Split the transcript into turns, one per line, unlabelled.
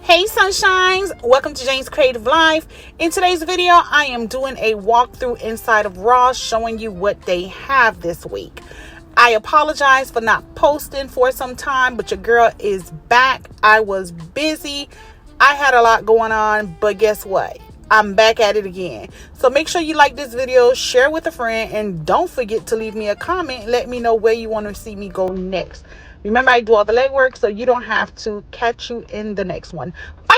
Hey sunshines, welcome to Jane's Creative Life. In today's video, I am doing a walkthrough inside of Ross showing you what they have this week. I apologize for not posting for some time, but your girl is back. I was busy. I had a lot going on, but guess what? I'm back at it again. So make sure you like this video, share with a friend, and don't forget to leave me a comment and let me know where you want to see me go next. Remember, I do all the legwork, so you don't have to. Catch you in the next one. Bye.